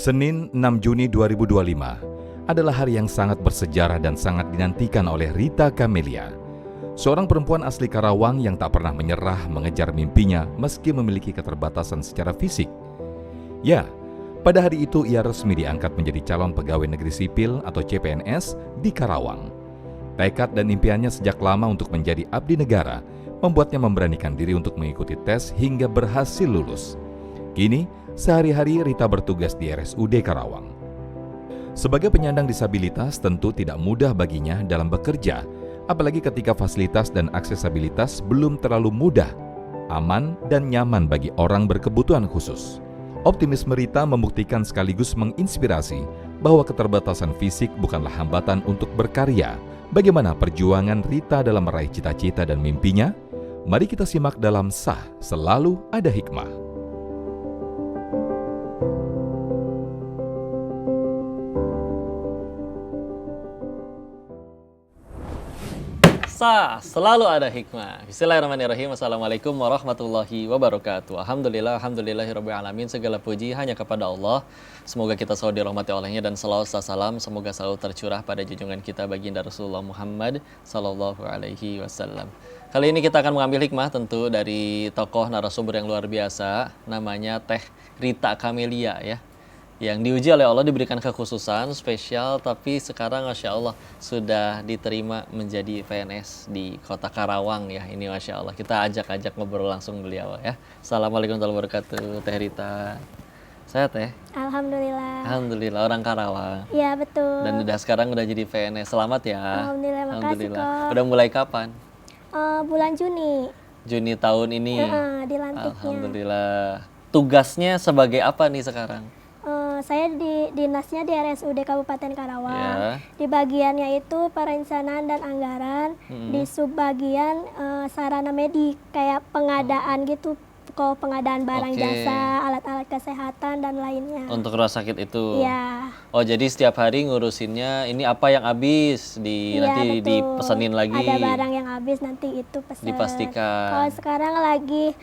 Senin 6 Juni 2025 adalah hari yang sangat bersejarah dan sangat dinantikan oleh Rita Camelia. Seorang perempuan asli Karawang yang tak pernah menyerah mengejar mimpinya meski memiliki keterbatasan secara fisik. Ya, pada hari itu ia resmi diangkat menjadi calon pegawai negeri sipil atau CPNS di Karawang. Tekad dan impiannya sejak lama untuk menjadi abdi negara membuatnya memberanikan diri untuk mengikuti tes hingga berhasil lulus. Kini, sehari-hari Rita bertugas di RSUD Karawang. Sebagai penyandang disabilitas tentu tidak mudah baginya dalam bekerja, apalagi ketika fasilitas dan aksesabilitas belum terlalu mudah, aman, dan nyaman bagi orang berkebutuhan khusus. Optimisme Rita membuktikan sekaligus menginspirasi bahwa keterbatasan fisik bukanlah hambatan untuk berkarya. Bagaimana perjuangan Rita dalam meraih cita-cita dan mimpinya? Mari kita simak dalam Sah Selalu Ada Hikmah. Selalu ada hikmah. Bismillahirrahmanirrahim. Assalamualaikum warahmatullahi wabarakatuh. Alhamdulillahirrahmanirrahim. Segala puji hanya kepada Allah. Semoga kita selalu dirahmati olehnya dan salawat salam semoga selalu tercurah pada junjungan kita baginda Rasulullah Muhammad sallallahu alaihi wasallam. Kali ini kita akan mengambil hikmah tentu dari tokoh narasumber yang luar biasa, namanya Teh Rita Camelia ya. Yang diuji oleh Allah, diberikan kekhususan spesial, tapi sekarang Masya Allah sudah diterima menjadi PNS di kota Karawang ya. Ini Masya Allah, kita ajak ngobrol langsung beliau ya. Assalamualaikum warahmatullahi wabarakatuh, Teh Rita. Saya Teh? Alhamdulillah. Alhamdulillah, orang Karawang. Iya betul. Dan sekarang udah jadi PNS, selamat ya. Alhamdulillah, makasih kok. Udah mulai kapan? Bulan Juni. Juni tahun ini? Dilantiknya. Alhamdulillah. Tugasnya sebagai apa nih sekarang? Saya di dinasnya di RSUD Kabupaten Karawang. Ya. Di bagiannya itu perencanaan dan anggaran, di subbagian sarana medik kayak pengadaan gitu, kok pengadaan barang jasa, alat-alat kesehatan dan lainnya. Untuk rumah sakit itu. Iya. Oh, jadi setiap hari ngurusinnya ini apa yang habis nanti betul. Dipesenin lagi. Ada barang yang habis nanti itu pesan. Dipastikan. Kalau sekarang lagi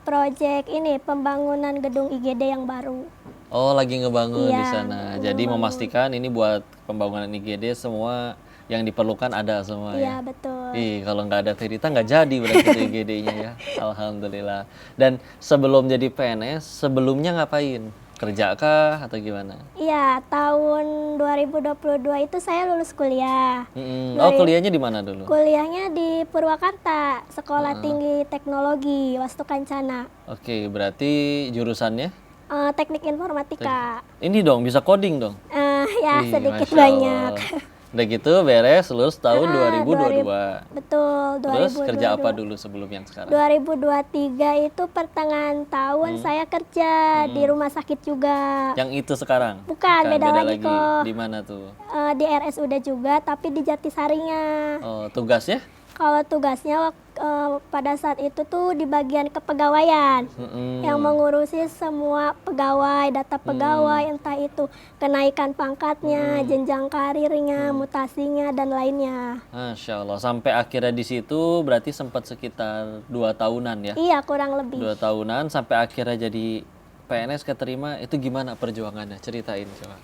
proyek ini pembangunan gedung IGD yang baru. Oh, lagi ngebangun di Iya, sana. Jadi memastikan ini buat pembangunan IGD semua yang diperlukan ada semua Iya, ya. betul. Kalau nggak ada Teh Rita nggak jadi berarti IGD-nya ya. Alhamdulillah. Dan sebelum jadi PNS, sebelumnya ngapain? Kerja kah atau gimana? Iya, tahun 2022 itu saya lulus kuliah. Oh, kuliahnya di mana dulu? Kuliahnya di Purwakarta, Sekolah Tinggi Teknologi Wastu Kancana. Oke, berarti jurusannya? Teknik informatika. Ini dong, bisa coding dong? Ya, Wih, sedikit Masya banyak. Allah. Udah gitu beres lulus tahun 2022. Betul, 2022. Terus kerja apa dulu sebelum yang sekarang? 2023 itu pertengahan tahun saya kerja di rumah sakit juga. Yang itu sekarang? Bukan, beda lagi kok. Di mana tuh? Di RSUD juga, tapi di Jatisarinya. Oh, tugasnya? Kalau tugasnya pada saat itu tuh di bagian kepegawaian yang mengurusi semua pegawai, data pegawai, entah itu kenaikan pangkatnya, jenjang karirnya, mutasinya, dan lainnya. Masya Allah, sampai akhirnya di situ berarti sempat sekitar 2 tahunan ya? Iya, kurang lebih. 2 tahunan sampai akhirnya jadi PNS keterima, itu gimana perjuangannya? Ceritain coba.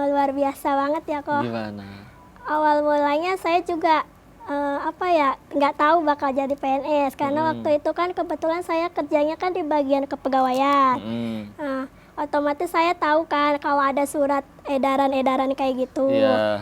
Luar biasa banget ya kok. Gimana? Awal mulanya saya juga nggak tahu bakal jadi PNS karena waktu itu kan kebetulan saya kerjanya kan di bagian kepegawaian. Nah, otomatis saya tahu kan kalau ada surat edaran kayak gitu. Iya.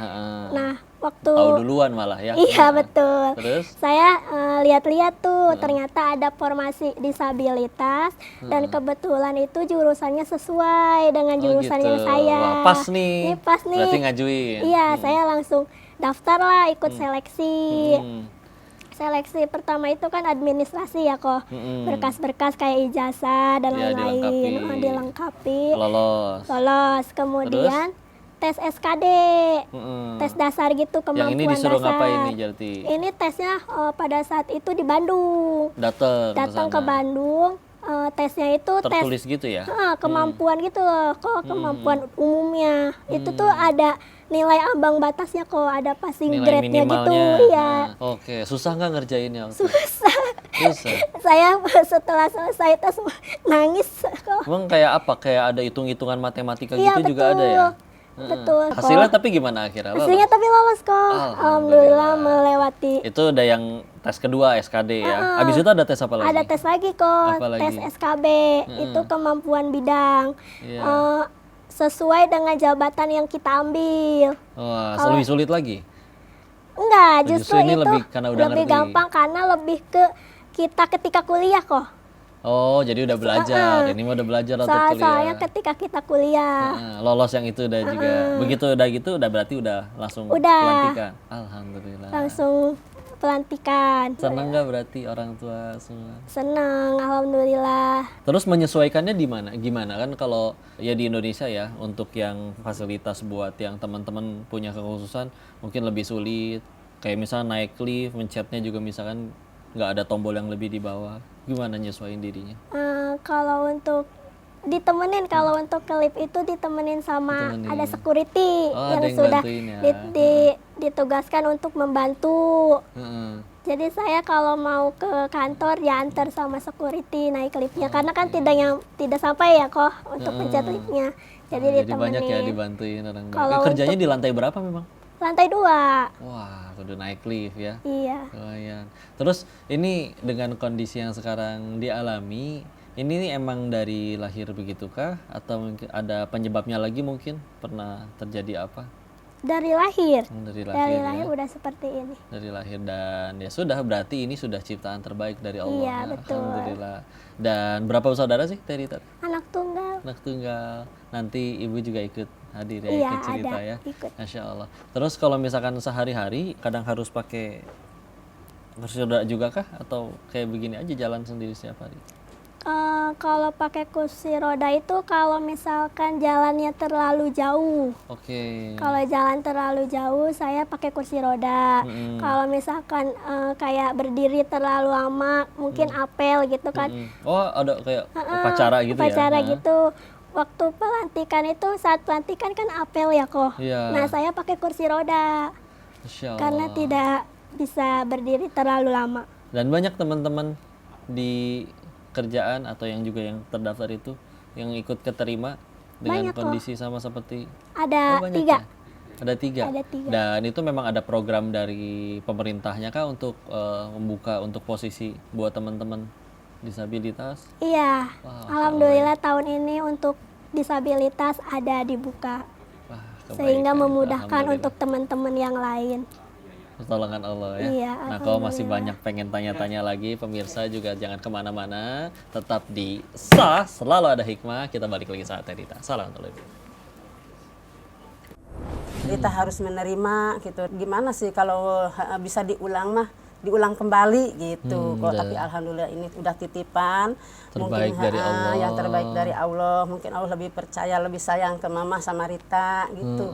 Nah, waktu tahu duluan malah ya. Iya, betul. Terus saya lihat-lihat tuh ternyata ada formasi disabilitas dan kebetulan itu jurusannya sesuai dengan jurusan yang saya. Wah, pas nih. Ini pas nih. Berarti ngajuin. Iya, saya langsung daftar lah, ikut seleksi. Seleksi pertama itu kan administrasi ya kok, berkas-berkas kayak ijazah dan lain-lain, dilengkapi. Lolos. Kemudian tes SKD, tes dasar gitu, kemampuan dasar. Yang ini disuruh ngapain nih Jalti? Ini tesnya pada saat itu di Bandung. Datang ke Bandung. Tesnya itu tertulis gitu ya? Kemampuan gitu loh, kok kemampuan umumnya. Itu tuh ada nilai ambang batasnya kok, ada passing grade-nya gitu. Iya. Oke, susah nggak ngerjainnya? Susah. Bisa. Saya setelah selesai tes nangis kok. Emang kayak apa? Kayak ada hitung-hitungan matematika Iya, gitu juga ada ya? betul kok. Hasilnya tapi gimana akhirnya? Hasilnya tapi lolos kok. Alhamdulillah melewati. Itu udah yang tes kedua SKD ya. Habis itu ada tes apa lagi? Ada tes lagi kok, Apa lagi? tes SKB. Itu kemampuan bidang. Iya. Sesuai dengan jabatan yang kita ambil. Wah, lebih sulit lagi. Enggak, justru ini itu lebih karena udah lebih ngerti. gampang karena lebih ke kita ketika kuliah kok. Oh, jadi udah belajar. Ini mah udah belajar atau kuliah. Soalnya ketika kita kuliah. Lolos yang itu udah juga. Begitu udah gitu udah berarti udah langsung Udah. pelantikan. Alhamdulillah. Langsung pelantikan. Seneng nggak berarti orang tua semua? Senang, alhamdulillah. Terus menyesuaikannya di mana? Gimana kan kalau ya di Indonesia ya untuk yang fasilitas buat yang teman-teman punya kekhususan mungkin lebih sulit. Kayak misalnya naik lift, mencetnya juga misalkan nggak ada tombol yang lebih di bawah. Gimana nyesuaiin dirinya? Kalau untuk kalau untuk ke lift itu ditemenin sama Ditemenin. ada security Oh, yang ada yang sudah bantuin ya. ditugaskan untuk membantu. Heeh. Jadi saya kalau mau ke kantor ya antar sama security naik liftnya karena kan tidak sampai ya kok untuk pencet liftnya. Jadi Jadi ditemenin. banyak ya dibantuin orang. Kalau Kerjanya di lantai berapa memang? Lantai 2. Wah, udah naik lift ya. Iya. Lumayan. Terus ini dengan kondisi yang sekarang dialami, ini emang dari lahir begitukah? Atau mungkin ada penyebabnya lagi mungkin? Pernah terjadi apa? Dari lahir. Dari Dari lahir lahir ya? udah seperti ini. Dari lahir dan ya sudah berarti ini sudah ciptaan terbaik dari Allah. Iya, ya. betul. Alhamdulillah. Dan berapa saudara sih Teri? Anak tunggal. Anak tunggal. Nanti ibu juga ikut hadir ya, Iya, ikut cerita ada, ya. ikut. Masya Allah. Terus kalau misalkan sehari-hari kadang harus pakai kursi roda juga kah? Atau kayak begini aja jalan sendiri setiap hari? Kalau pakai kursi roda itu kalau misalkan jalannya terlalu jauh. Oke. Kalau jalan terlalu jauh saya pakai kursi roda. Kalau misalkan kayak berdiri terlalu lama, mungkin apel gitu kan. Oh, ada kayak upacara gitu ya? Upacara gitu. Waktu pelantikan itu saat pelantikan kan apel ya kok. Iya. Nah, saya pakai kursi roda Masya Allah. karena tidak bisa berdiri terlalu lama. Dan banyak teman-teman di kerjaan atau yang juga yang terdaftar itu yang ikut keterima dengan Banyak kok. kondisi sama seperti Ada banyak 3. ya? Ada 3. Ada 3. Dan itu memang ada program dari pemerintahnya kah untuk membuka untuk posisi buat teman-teman disabilitas? Iya. Wah, Alhamdulillah tahun ini untuk disabilitas ada dibuka. Wah, Sehingga kebaikan. memudahkan Alhamdulillah. untuk teman-teman yang lain. Pertolongan Allah ya. Iya, Nah, kalau masih banyak pengen tanya-tanya lagi, pemirsa juga jangan kemana-mana, tetap di Sah, selalu ada hikmah. Kita balik lagi saat Rita. Salam terlebih. Kita harus menerima gitu. Gimana sih kalau bisa diulang mah diulang kembali gitu. Tapi alhamdulillah ini udah titipan. Terbaik dari Allah. Yang terbaik dari Allah. Mungkin Allah lebih percaya, lebih sayang ke mama sama Rita gitu.